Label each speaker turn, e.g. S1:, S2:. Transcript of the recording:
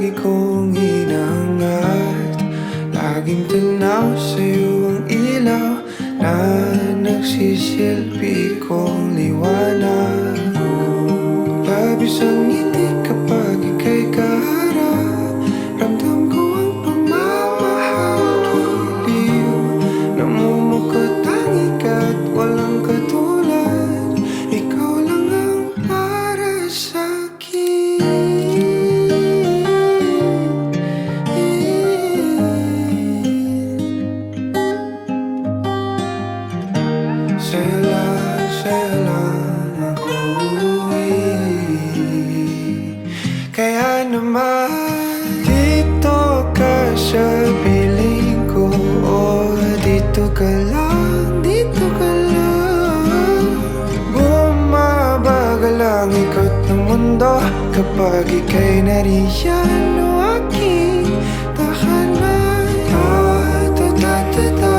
S1: lagi kong hinahangad. Laging tanaw sa'yo ang ilaw na nagsisilbi kong liwanag. Labis ang ngiti kapag ika'y kaharap. Ramdam ko ang pagmamahal, giliw. Namumukot tangi ka't walang katulad. Ikaw lang ang para sa'kin. Sa'yo lang ako. Kaya naman dito ka sa piling ko. Oh, dito ka lang, dito ka lang. Bumabagal ang ikot ng mundo kapag ika'y nariyan o aking tahanan. Oh, ta-ta-ta-ta.